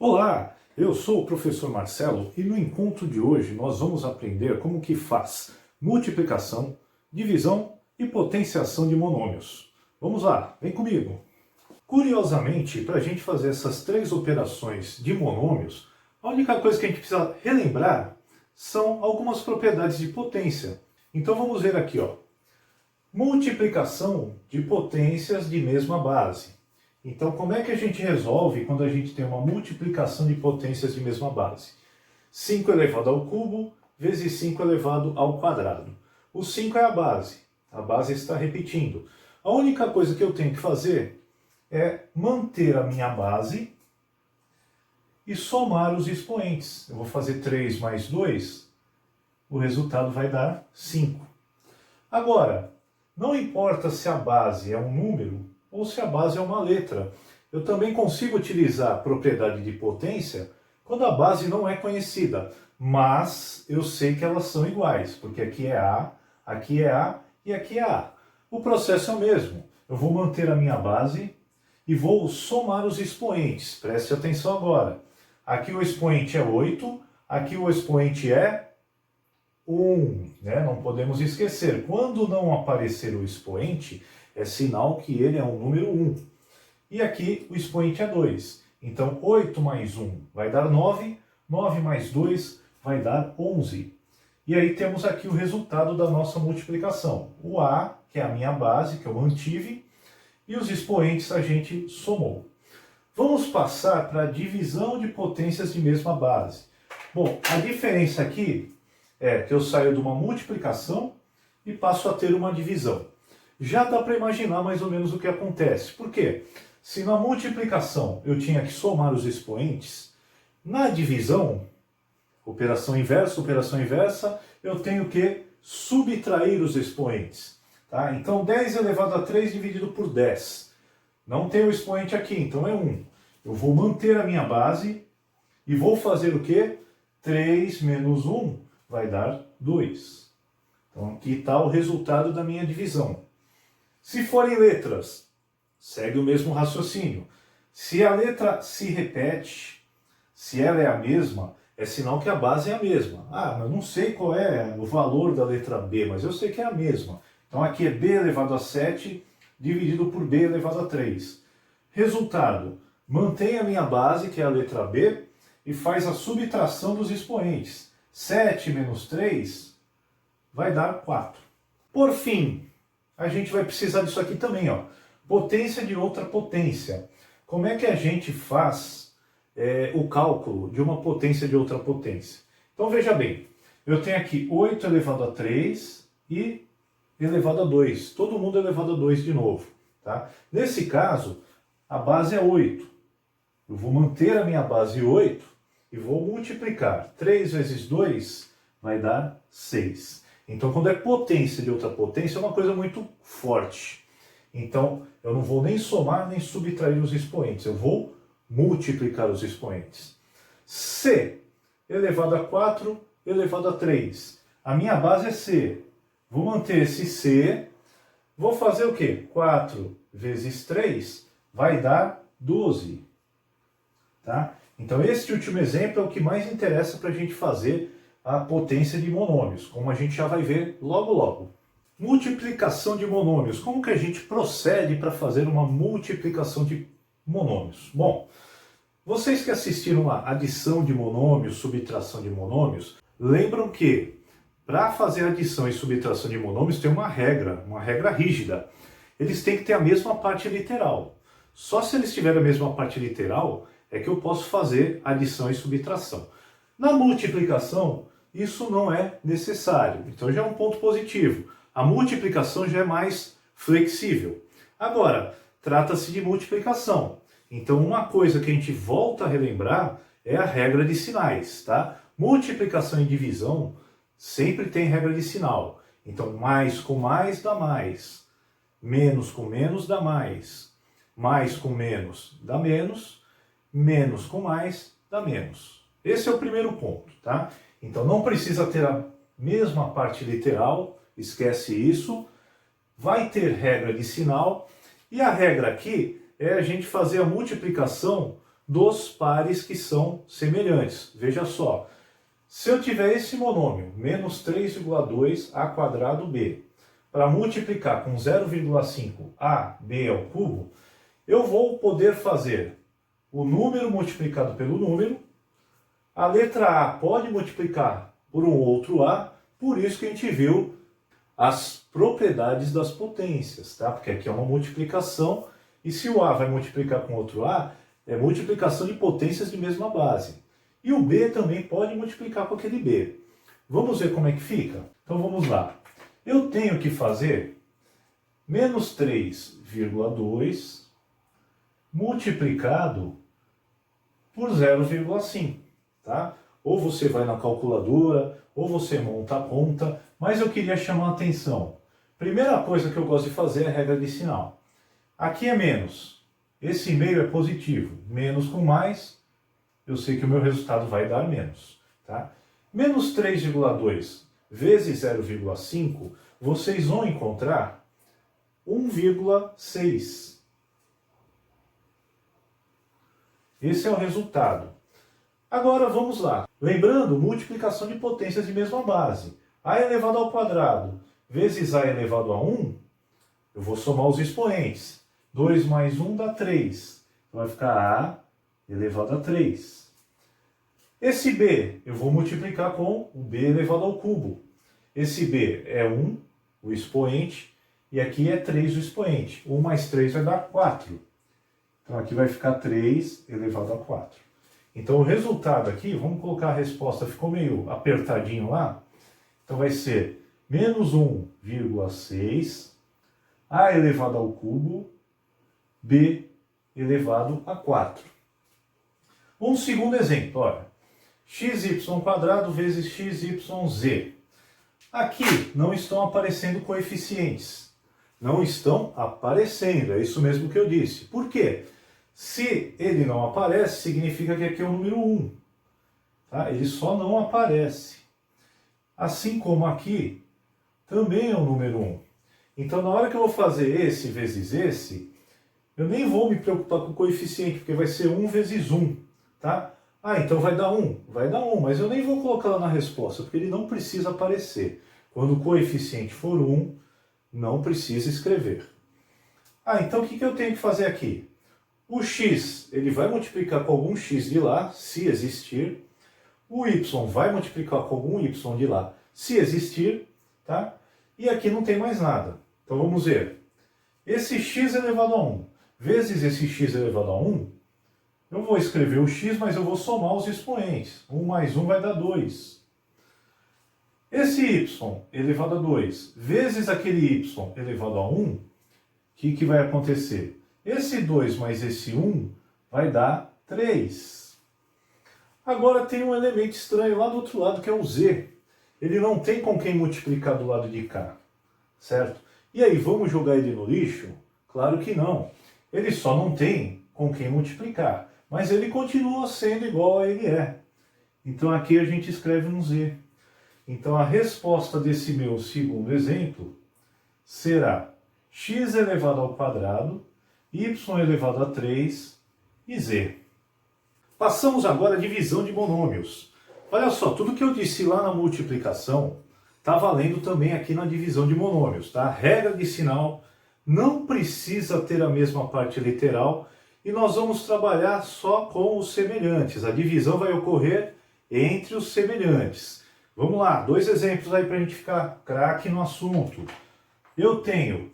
Olá, eu sou o professor Marcelo e no encontro de hoje nós vamos aprender como que faz multiplicação, divisão e potenciação de monômios. Vamos lá, vem comigo! Curiosamente, para a gente fazer essas três operações de monômios, a única coisa que a gente precisa relembrar são algumas propriedades de potência. Então vamos ver aqui, ó. Multiplicação de potências de mesma base. Então, como é que a gente resolve quando a gente tem uma multiplicação de potências de mesma base? 5 elevado ao cubo vezes 5 elevado ao quadrado. O 5 é a base está repetindo. A única coisa que eu tenho que fazer é manter a minha base e somar os expoentes. Eu vou fazer 3 mais 2, o resultado vai dar 5. Agora, não importa se a base é um número ou se a base é uma letra. Eu também consigo utilizar a propriedade de potência quando a base não é conhecida, mas eu sei que elas são iguais, porque aqui é A e aqui é A. O processo é o mesmo. Eu vou manter a minha base e vou somar os expoentes. Preste atenção agora. Aqui o expoente é 8, aqui o expoente é 1, né? Não podemos esquecer. Quando não aparecer o expoente, é sinal que ele é um número 1. E aqui o expoente é 2. Então, 8 mais 1 vai dar 9, 9 mais 2 vai dar 11. E aí temos aqui o resultado da nossa multiplicação. O A, que é a minha base, que eu mantive, e os expoentes a gente somou. Vamos passar para a divisão de potências de mesma base. Bom, a diferença aqui é que eu saio de uma multiplicação e passo a ter uma divisão. Já dá para imaginar mais ou menos o que acontece. Por quê? Se na multiplicação eu tinha que somar os expoentes, na divisão, operação inversa, eu tenho que subtrair os expoentes. Tá? Então 10 elevado a 3 dividido por 10. Não tem o expoente aqui, então é 1. Eu vou manter a minha base e vou fazer o quê? 3 menos 1 vai dar 2. Então aqui está o resultado da minha divisão. Se forem letras, segue o mesmo raciocínio. Se a letra se repete, se ela é a mesma, é sinal que a base é a mesma. Ah, mas não sei qual é o valor da letra B, mas eu sei que é a mesma. Então aqui é B elevado a 7 dividido por B elevado a 3. Resultado, mantém a minha base, que é a letra B, e faz a subtração dos expoentes. 7 menos 3 vai dar 4. Por fim, a gente vai precisar disso aqui também, ó. Potência de outra potência. Como é que a gente faz o cálculo de uma potência de outra potência? Então veja bem, eu tenho aqui 8 elevado a 3 e elevado a 2. Todo mundo elevado a 2 de novo. Tá? Nesse caso, a base é 8. Eu vou manter a minha base 8 e vou multiplicar. 3 vezes 2 vai dar 6. Então, quando é potência de outra potência, é uma coisa muito forte. Então, eu não vou nem somar, nem subtrair os expoentes. Eu vou multiplicar os expoentes. C elevado a 4 elevado a 3. A minha base é C. Vou manter esse C. Vou fazer o quê? 4 vezes 3 vai dar 12. Tá? Então, esse último exemplo é o que mais interessa para a gente fazer a potência de monômios, como a gente já vai ver logo logo. Multiplicação de monômios. Como que a gente procede para fazer uma multiplicação de monômios? Bom, vocês que assistiram a adição de monômios, subtração de monômios, lembram que para fazer adição e subtração de monômios tem uma regra rígida. Eles têm que ter a mesma parte literal. Só se eles tiverem a mesma parte literal é que eu posso fazer adição e subtração. Na multiplicação, isso não é necessário. Então já é um ponto positivo. A multiplicação já é mais flexível. Agora, trata-se de multiplicação. Então uma coisa que a gente volta a relembrar é a regra de sinais, tá? Multiplicação e divisão sempre tem regra de sinal. Então mais com mais dá mais. Menos com menos dá mais. Mais com menos dá menos. Menos com mais dá menos. Esse é o primeiro ponto, tá? Então não precisa ter a mesma parte literal, esquece isso. Vai ter regra de sinal. E a regra aqui é a gente fazer a multiplicação dos pares que são semelhantes. Veja só, se eu tiver esse monômio, menos 3,2 a quadrado b, para multiplicar com 0,5 ab ao cubo, eu vou poder fazer o número multiplicado pelo número. A letra A pode multiplicar por um outro A, por isso que a gente viu as propriedades das potências, tá? Porque aqui é uma multiplicação, e se o A vai multiplicar com outro A, é multiplicação de potências de mesma base. E o B também pode multiplicar com aquele B. Vamos ver como é que fica? Então vamos lá. Eu tenho que fazer menos 3,2 multiplicado por 0,5, tá? Ou você vai na calculadora, ou você monta a conta, mas eu queria chamar a atenção. Primeira coisa que eu gosto de fazer é a regra de sinal. Aqui é menos, esse meio é positivo, menos com mais, eu sei que o meu resultado vai dar menos, tá? Menos 3,2 vezes 0,5, vocês vão encontrar 1,6. Esse é o resultado. Agora vamos lá. Lembrando, multiplicação de potências de mesma base. A elevado ao quadrado vezes A elevado a 1, eu vou somar os expoentes. 2 mais 1 dá 3. Então vai ficar A elevado a 3. Esse B eu vou multiplicar com o B elevado ao cubo. Esse B é 1, o expoente, e aqui é 3 o expoente. 1 mais 3 vai dar 4. Então aqui vai ficar 3 elevado a 4. Então o resultado aqui, vamos colocar a resposta, ficou meio apertadinho lá. Então vai ser menos 1,6 A elevado ao cubo, B elevado a 4. Um segundo exemplo, olha. XY² vezes XYZ. Aqui não estão aparecendo coeficientes. Não estão aparecendo, é isso mesmo que eu disse. Por quê? Se ele não aparece, significa que aqui é o número 1. Tá? Ele só não aparece. Assim como aqui, também é o número 1. Então, na hora que eu vou fazer esse vezes esse, eu nem vou me preocupar com o coeficiente, porque vai ser 1 vezes 1. Tá? Ah, então vai dar 1? Vai dar 1, mas eu nem vou colocar lá na resposta, porque ele não precisa aparecer. Quando o coeficiente for 1, não precisa escrever. Ah, então o que eu tenho que fazer aqui? O x, ele vai multiplicar com algum x de lá, se existir. O y vai multiplicar com algum y de lá, se existir. Tá? E aqui não tem mais nada. Então vamos ver. Esse x elevado a 1 vezes esse x elevado a 1, eu vou escrever o x, mas eu vou somar os expoentes. 1 mais 1 vai dar 2. Esse y elevado a 2 vezes aquele y elevado a 1, o que vai acontecer? Esse 2 mais esse 1 vai dar 3. Agora tem um elemento estranho lá do outro lado, que é o z. Ele não tem com quem multiplicar do lado de cá, certo? E aí, vamos jogar ele no lixo? Claro que não. Ele só não tem com quem multiplicar. Mas ele continua sendo igual a ele é. Então aqui a gente escreve um z. Então a resposta desse meu segundo exemplo será x elevado ao quadrado, y elevado a 3 e z. Passamos agora à divisão de monômios. Olha só, tudo que eu disse lá na multiplicação está valendo também aqui na divisão de monômios. Tá? Regra de sinal, não precisa ter a mesma parte literal. E nós vamos trabalhar só com os semelhantes. A divisão vai ocorrer entre os semelhantes. Vamos lá, 2 exemplos aí para a gente ficar craque no assunto. Eu tenho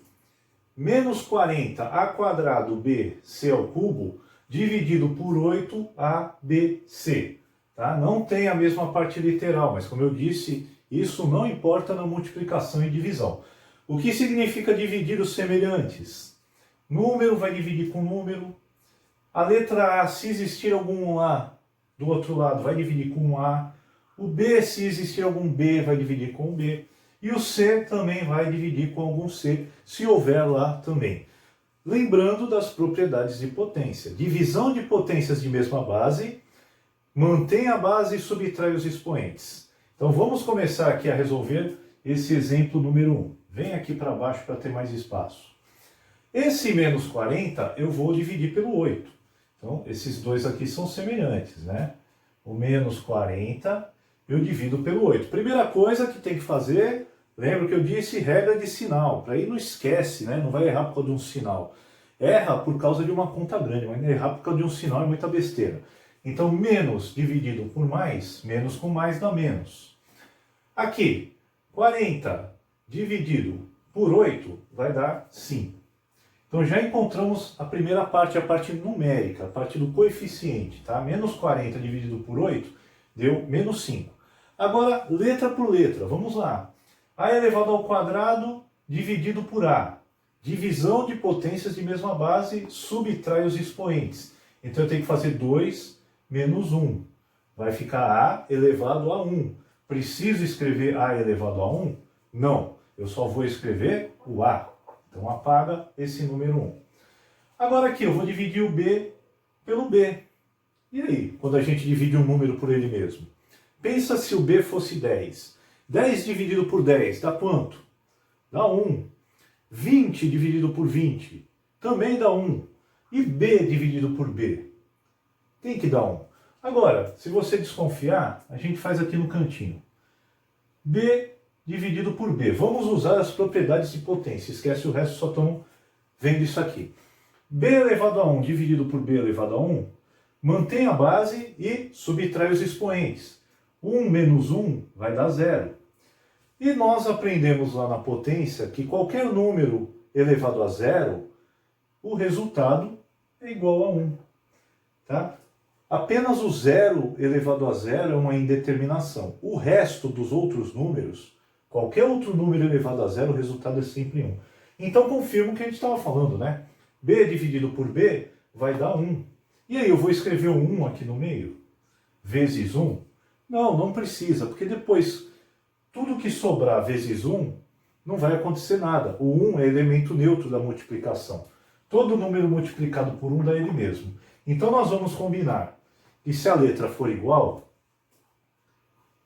menos 40 a quadrado bc ao cubo dividido por 8 abc. Tá? Não tem a mesma parte literal, mas como eu disse, isso não importa na multiplicação e divisão. O que significa dividir os semelhantes? Número vai dividir com número. A letra A, se existir algum A do outro lado, vai dividir com um A. O B, se existir algum B, vai dividir com um B. E o C também vai dividir com algum C, se houver lá também. Lembrando das propriedades de potência. Divisão de potências de mesma base, mantém a base e subtrai os expoentes. Então vamos começar aqui a resolver esse exemplo número 1. Vem aqui para baixo para ter mais espaço. Esse menos 40 eu vou dividir pelo 8. Então, esses dois aqui são semelhantes, né? O menos 40 eu divido pelo 8. Primeira coisa que tem que fazer, lembra que eu disse regra de sinal, para aí não esquece, né? Não vai errar por causa de um sinal. Erra por causa de uma conta grande, mas errar por causa de um sinal é muita besteira. Então, menos dividido por mais, menos com mais dá menos. Aqui, 40 dividido por 8 vai dar 5. Então já encontramos a primeira parte, a parte numérica, a parte do coeficiente, tá? Menos 40 dividido por 8 deu menos 5. Agora, letra por letra, vamos lá. A elevado ao quadrado dividido por A. Divisão de potências de mesma base subtrai os expoentes. Então eu tenho que fazer 2 menos 1. Vai ficar A elevado a 1. Preciso escrever A elevado a 1? Não, eu só vou escrever o A. Então apaga esse número 1. Agora aqui eu vou dividir o B pelo B. E aí, quando a gente divide um número por ele mesmo? Pensa se o B fosse 10. 10 dividido por 10 dá quanto? Dá 1. 20 dividido por 20 também dá 1. E B dividido por B? Tem que dar 1. Agora, se você desconfiar, a gente faz aqui no cantinho. B dividido por B. Vamos usar as propriedades de potência. Esquece o resto, só estamos vendo isso aqui. B elevado a 1 dividido por B elevado a 1, mantém a base e subtrai os expoentes. 1 menos 1 vai dar 0. E nós aprendemos lá na potência que qualquer número elevado a 0, o resultado é igual a 1. Tá? Apenas o 0 elevado a 0 é uma indeterminação. O resto dos outros números, qualquer outro número elevado a 0, o resultado é sempre 1. Então confirma o que a gente estava falando, né? B dividido por B vai dar 1. E aí eu vou escrever um 1 aqui no meio? Vezes 1? Não, não precisa, porque depois tudo que sobrar vezes 1 não vai acontecer nada. O 1 é elemento neutro da multiplicação. Todo número multiplicado por 1 dá ele mesmo. Então nós vamos combinar que se a letra for igual,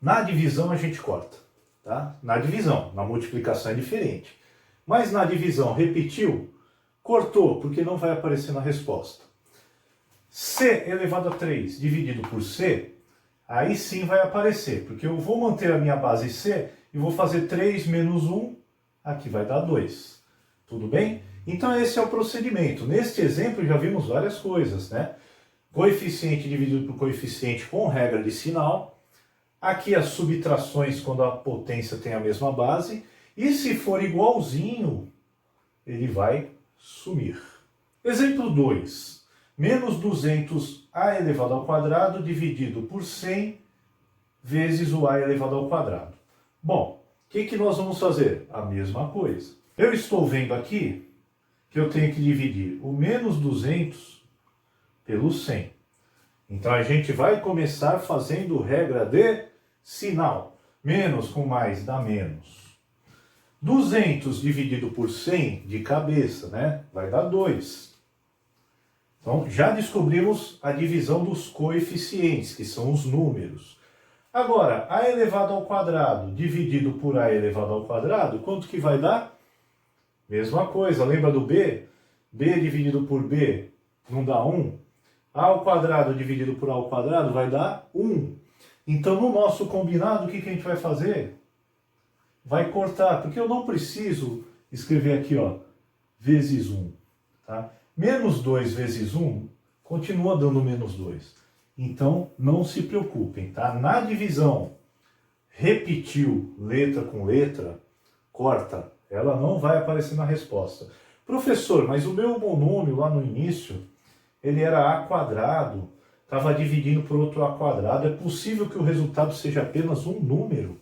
na divisão a gente corta. Tá? Na divisão, na multiplicação é diferente. Mas na divisão repetiu, cortou, porque não vai aparecer na resposta. C elevado a 3 dividido por C, aí sim vai aparecer, porque eu vou manter a minha base C e vou fazer 3 menos 1, aqui vai dar 2. Tudo bem? Então esse é o procedimento. Neste exemplo já vimos várias coisas, né? Coeficiente dividido por coeficiente com regra de sinal. Aqui as subtrações quando a potência tem a mesma base. E se for igualzinho, ele vai sumir. Exemplo 2. Menos 200a elevado ao quadrado dividido por 100 vezes o a elevado ao quadrado. Bom, o que nós vamos fazer? A mesma coisa. Eu estou vendo aqui que eu tenho que dividir o menos 200 pelo 100. Então a gente vai começar fazendo regra de sinal. Menos com mais dá menos. 200 dividido por 100 de cabeça, né? Vai dar 2. Então, já descobrimos a divisão dos coeficientes, que são os números. Agora, a elevado ao quadrado dividido por a elevado ao quadrado, quanto que vai dar? Mesma coisa, lembra do b? B dividido por b não dá 1? A ao quadrado dividido por a ao quadrado vai dar 1. Então, no nosso combinado, o que a gente vai fazer? Vai cortar, porque eu não preciso escrever aqui, ó, vezes 1, tá? Menos 2 vezes 1 continua dando menos 2. Então, não se preocupem, tá? Na divisão, repetiu letra com letra, corta. Ela não vai aparecer na resposta. Professor, mas o meu monômio lá no início, ele era a quadrado, estava dividindo por outro a quadrado. É possível que o resultado seja apenas um número?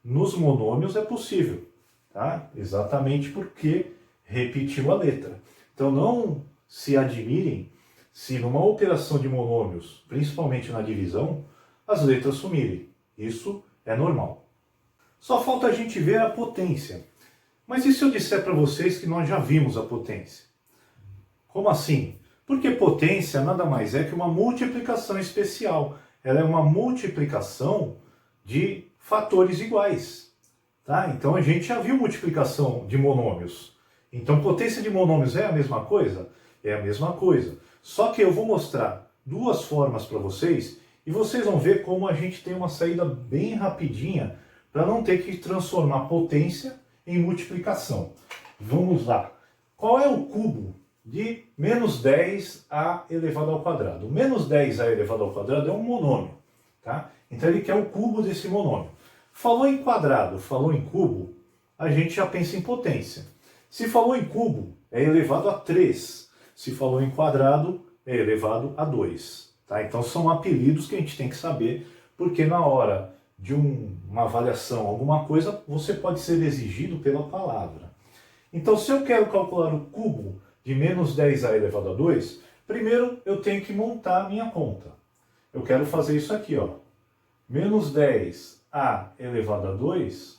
Nos monômios é possível, tá? Exatamente porque repetiu a letra. Então não se admirem se numa operação de monômios, principalmente na divisão, as letras sumirem. Isso é normal. Só falta a gente ver a potência. Mas e se eu disser para vocês que nós já vimos a potência? Como assim? Porque potência nada mais é que uma multiplicação especial. Ela é uma multiplicação de fatores iguais. Tá? Então a gente já viu multiplicação de monômios. Então potência de monômios é a mesma coisa? É a mesma coisa. Só que eu vou mostrar duas formas para vocês e vocês vão ver como a gente tem uma saída bem rapidinha para não ter que transformar potência em multiplicação. Vamos lá. Qual é o cubo de menos 10a elevado ao quadrado? O menos 10a elevado ao quadrado é um monômio, tá? Então ele quer o cubo desse monômio. Falou em quadrado, falou em cubo, a gente já pensa em potência. Se falou em cubo, é elevado a 3. Se falou em quadrado, é elevado a 2. Tá? Então são apelidos que a gente tem que saber, porque na hora de uma avaliação, alguma coisa, você pode ser exigido pela palavra. Então, se eu quero calcular o cubo de menos 10a elevado a 2, primeiro eu tenho que montar a minha conta. Eu quero fazer isso aqui, ó. Menos 10a elevado a 2,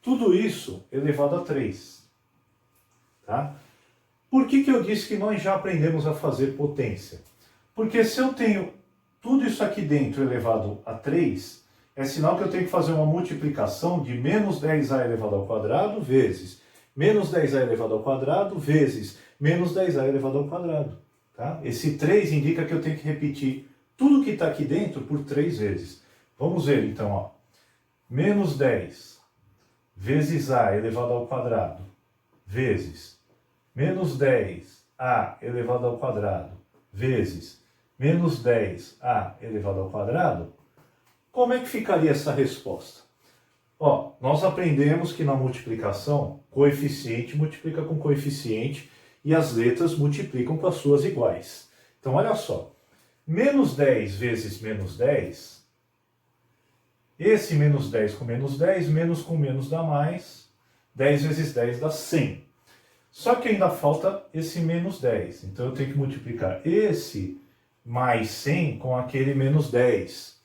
tudo isso elevado a 3. Tá? Por que eu disse que nós já aprendemos a fazer potência? Porque se eu tenho tudo isso aqui dentro elevado a 3, é sinal que eu tenho que fazer uma multiplicação de menos 10a elevado ao quadrado vezes menos 10a elevado ao quadrado vezes menos 10a elevado ao quadrado. Tá? Esse 3 indica que eu tenho que repetir tudo que está aqui dentro por 3 vezes. Vamos ver então, ó. Menos 10 vezes a elevado ao quadrado vezes menos 10a elevado ao quadrado vezes menos 10a elevado ao quadrado. Como é que ficaria essa resposta? Ó, nós aprendemos que na multiplicação, coeficiente multiplica com coeficiente e as letras multiplicam com as suas iguais. Então, olha só. Menos 10 vezes menos 10, esse menos 10 com menos dá mais, 10 vezes 10 dá 100. Só que ainda falta esse menos 10, então eu tenho que multiplicar esse mais 100 com aquele menos 10.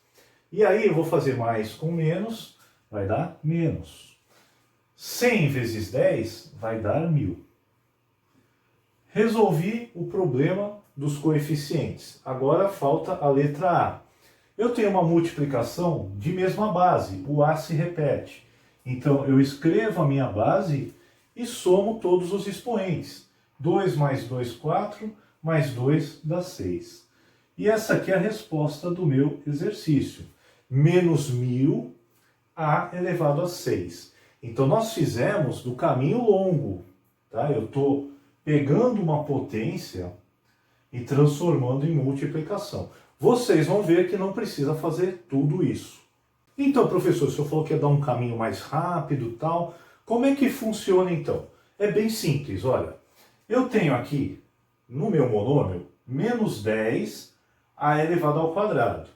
E aí eu vou fazer mais com menos, vai dar menos. 100 vezes 10 vai dar 1000. Resolvi o problema dos coeficientes. Agora falta a letra A. Eu tenho uma multiplicação de mesma base, o A se repete. Então eu escrevo a minha base e somo todos os expoentes. 2 mais 2, 4, mais 2 dá 6. E essa aqui é a resposta do meu exercício. Menos 1000 a elevado a 6. Então nós fizemos do caminho longo. Tá? Eu estou pegando uma potência e transformando em multiplicação. Vocês vão ver que não precisa fazer tudo isso. Então, professor, o senhor falou que ia dar um caminho mais rápido e tal. Como é que funciona então? É bem simples, olha. Eu tenho aqui, no meu monômio, menos 10 a elevado ao quadrado.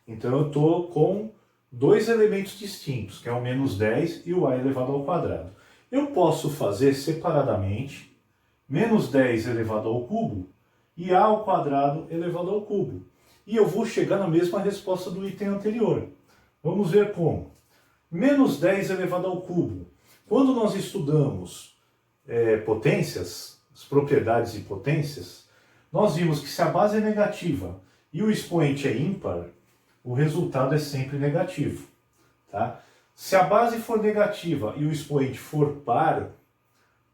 Então eu estou com dois elementos distintos, que é o menos 10 e o a elevado ao quadrado. Eu posso fazer separadamente menos 10 elevado ao cubo e a ao quadrado elevado ao cubo. E eu vou chegar na mesma resposta do item anterior. Vamos ver como. Menos 10 elevado ao cubo. Quando nós estudamos potências, as propriedades de potências, nós vimos que se a base é negativa e o expoente é ímpar, o resultado é sempre negativo. Tá? Se a base for negativa e o expoente for par,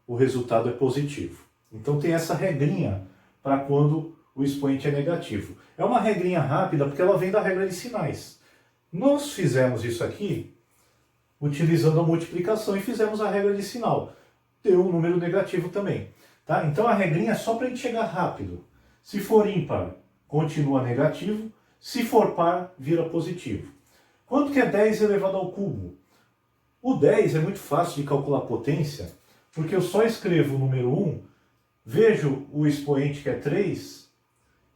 o resultado é positivo. Então tem essa regrinha para quando o expoente é negativo. É uma regrinha rápida porque ela vem da regra de sinais. Nós fizemos isso aqui utilizando a multiplicação e fizemos a regra de sinal. Deu um número negativo também. Tá? Então a regrinha é só para a gente chegar rápido. Se for ímpar, continua negativo. Se for par, vira positivo. Quanto que é 10 elevado ao cubo? O 10 é muito fácil de calcular a potência, porque eu só escrevo o número 1, vejo o expoente que é 3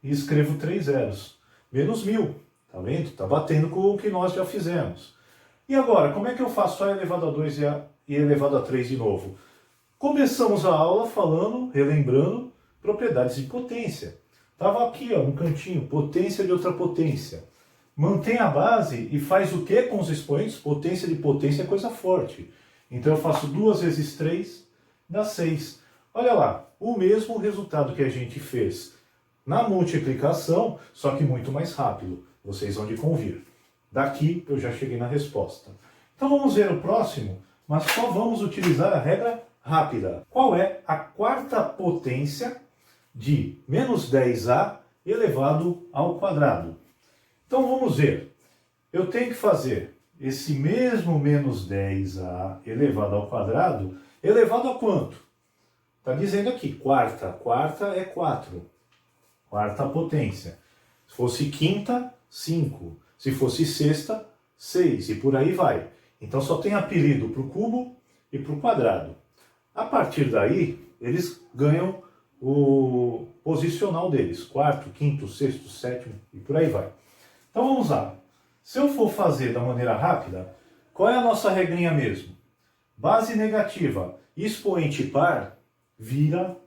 e escrevo 3 zeros. Menos 1000. Tá vendo? Está batendo com o que nós já fizemos. E agora, como é que eu faço a elevado a 2 e elevado a 3 de novo? Começamos a aula falando, relembrando, propriedades de potência. Estava aqui, ó, no cantinho, potência de outra potência. Mantém a base e faz o que com os expoentes? Potência de potência é coisa forte. Então eu faço 2 vezes 3, dá 6. Olha lá, o mesmo resultado que a gente fez na multiplicação, só que muito mais rápido. Vocês vão de convir. Daqui eu já cheguei na resposta. Então vamos ver o próximo, mas só vamos utilizar a regra rápida. Qual é a quarta potência de menos 10a elevado ao quadrado. Então vamos ver. Eu tenho que fazer esse mesmo menos 10a elevado ao quadrado, elevado a quanto? Está dizendo aqui, quarta. Quarta é 4. Quarta potência. Se fosse quinta, 5. Se fosse sexta, 6. E por aí vai. Então só tem apelido para o cubo e para o quadrado. A partir daí, eles ganham o posicional deles. Quarto, quinto, sexto, sétimo e por aí vai. Então vamos lá. Se eu for fazer da maneira rápida, qual é a nossa regrinha mesmo? Base negativa, expoente par, vira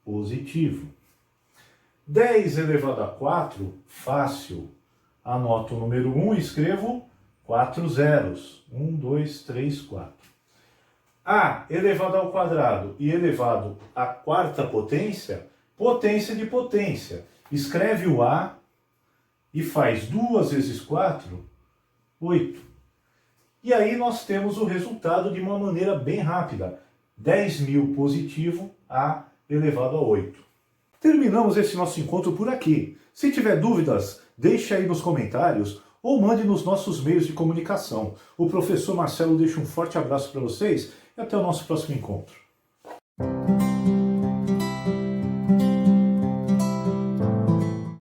positivo. 10 elevado a 4, fácil. Anoto o número 1 e escrevo 4 zeros. 1, 2, 3, 4. A elevado ao quadrado e elevado à quarta potência, potência de potência. Escreve o A e faz 2 vezes 4, 8. E aí nós temos o resultado de uma maneira bem rápida. 10.000 positivo, A elevado a 8. Terminamos esse nosso encontro por aqui. Se tiver dúvidas, deixe aí nos comentários ou mande nos nossos meios de comunicação. O professor Marcelo deixa um forte abraço para vocês e até o nosso próximo encontro.